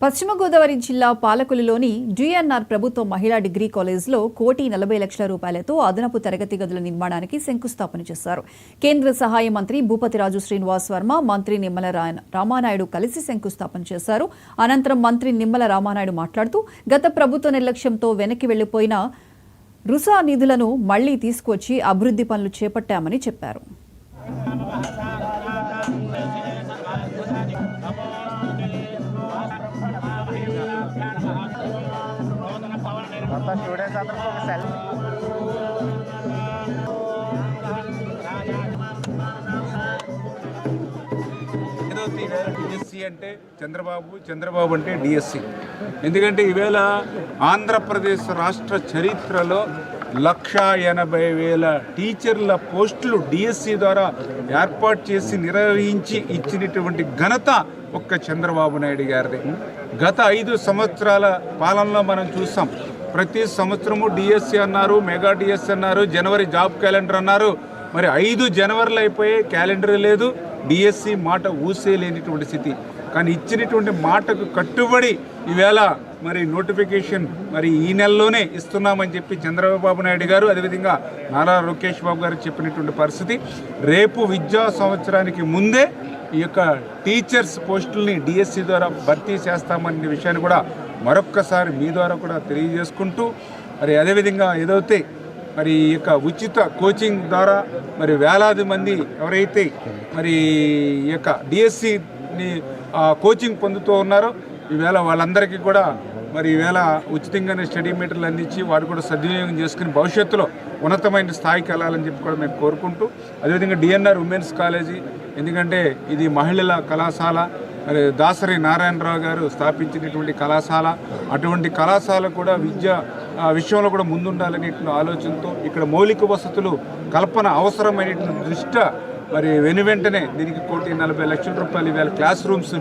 పశ్చిమ గోదావరి జిల్లా పాలకులలోని జిఎన్ఆర్ ప్రభుత్వ మహిళా డిగ్రీ కాలేజ్లో 1,40,00,000 రూపాయలతో అదనపు తరగతి గదుల నిర్మాణానికి శంకుస్థాపన చేశారు. కేంద్ర సహాయ మంత్రి భూపతిరాజు శ్రీనివాస్ వర్మ, మంత్రి నిమ్మల రామానాయుడు కలిసి శంకుస్థాపన చేశారు. అనంతరం మంత్రి నిమ్మల రామానాయుడు మాట్లాడుతూ గత ప్రభుత్వ నిర్లక్ష్యంతో వెనక్కి వెళ్లిపోయిన రుసా నిధులను మళ్లీ తీసుకొచ్చి అభివృద్ధి పనులు చేపట్టామని చెప్పారు. డిఎస్సి అంటే చంద్రబాబు అంటే డిఎస్సి. ఎందుకంటే ఈవేళ ఆంధ్రప్రదేశ్ రాష్ట్ర చరిత్రలో 1,80,000 టీచర్ల పోస్టులు డిఎస్సి ద్వారా ఏర్పాటు చేసి నిర్వహించి ఇచ్చినటువంటి ఘనత ఒక్క చంద్రబాబు నాయుడు గారిది. గత 5 సంవత్సరాల పాలనలో మనం చూసాం. ప్రతి సంవత్సరము డిఎస్సి అన్నారు, మెగా డిఎస్సి అన్నారు, జనవరి జాబ్ క్యాలెండర్ అన్నారు. మరి 5 జనవరిలో అయిపోయే క్యాలెండర్ లేదు, డిఎస్సి మాట ఊసే లేనిటువంటి స్థితి. కానీ ఇచ్చినటువంటి మాటకు కట్టుబడి ఈవేళ మరి నోటిఫికేషన్ మరి ఈ నెలలోనే ఇస్తున్నామని చెప్పి చంద్రబాబు నాయుడు గారు, అదేవిధంగా నారా లోకేష్ బాబు గారు చెప్పినటువంటి పరిస్థితి. రేపు విద్యా సంవత్సరానికి ముందే ఈ యొక్క టీచర్స్ పోస్టుల్ని డిఎస్సి ద్వారా భర్తీ చేస్తామనే విషయాన్ని కూడా మరొక్కసారి మీ ద్వారా కూడా తెలియజేసుకుంటూ, మరి అదేవిధంగా ఏదైతే మరి ఈ యొక్క ఉచిత కోచింగ్ ద్వారా మరి వేలాది మంది ఎవరైతే మరి ఈ యొక్క డిఎస్సిని కోచింగ్ పొందుతూ ఉన్నారో ఈవేళ వాళ్ళందరికీ కూడా మరి ఈవేళ ఉచితంగానే స్టడీ మెటీరియల్ అందించి వారు కూడా సద్వినియోగం చేసుకుని భవిష్యత్తులో ఉన్నతమైన స్థాయికి వెళ్ళాలని చెప్పి కూడా మేము కోరుకుంటూ, అదేవిధంగా డిఎన్ఆర్ ఉమెన్స్ కాలేజీ, ఎందుకంటే ఇది మహిళల కళాశాల, మరి దాసరి నారాయణరావు గారు స్థాపించినటువంటి కళాశాల. అటువంటి కళాశాల కూడా విద్య విషయంలో కూడా ముందుండాలనే ఆలోచనతో ఇక్కడ మౌలిక వసతులు కల్పన అవసరమైనటువంటి దృష్ట్యా మరి వెనువెంటనే దీనికి 1,40,00,000 రూపాయలు ఇవాళ క్లాస్ రూమ్స్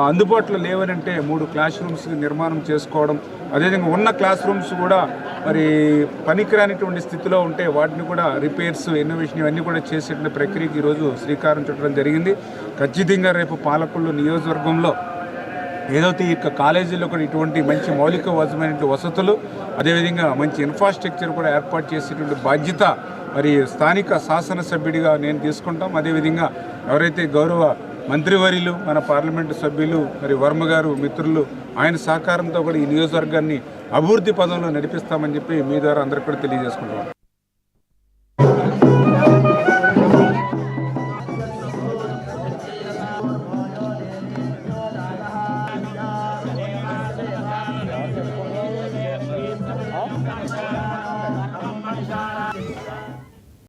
అందుబాటులో లేవనంటే 3 క్లాస్ రూమ్స్ నిర్మాణం చేసుకోవడం, అదేవిధంగా ఉన్న క్లాస్ రూమ్స్ కూడా మరి పనికిరానిటువంటి స్థితిలో ఉంటే వాటిని కూడా రిపేర్స్, ఇన్నోవేషన్ ఇవన్నీ కూడా చేసేటువంటి ప్రక్రియకి ఈరోజు శ్రీకారం చుట్టడం జరిగింది. ఖచ్చితంగా రేపు పాలకొల్లు నియోజకవర్గంలో ఏదైతే ఈ కాలేజీలో కూడా ఇటువంటి మంచి మౌలిక వసతులు, అదేవిధంగా మంచి ఇన్ఫ్రాస్ట్రక్చర్ కూడా ఏర్పాటు చేసేటువంటి బాధ్యత మరి స్థానిక శాసనసభ్యుడిగా నేను తీసుకుంటాం. అదేవిధంగా ఎవరైతే గౌరవ మంత్రివర్యులు, మన పార్లమెంటు సభ్యులు మరి వర్మ గారు మిత్రులు, ఆయన సహకారంతో కూడా ఈ నియోజకవర్గాన్ని అభివృద్ధి పదంలో నడిపిస్తామని చెప్పి మీ ద్వారా అందరికీ కూడా తెలియజేసుకుంటాం.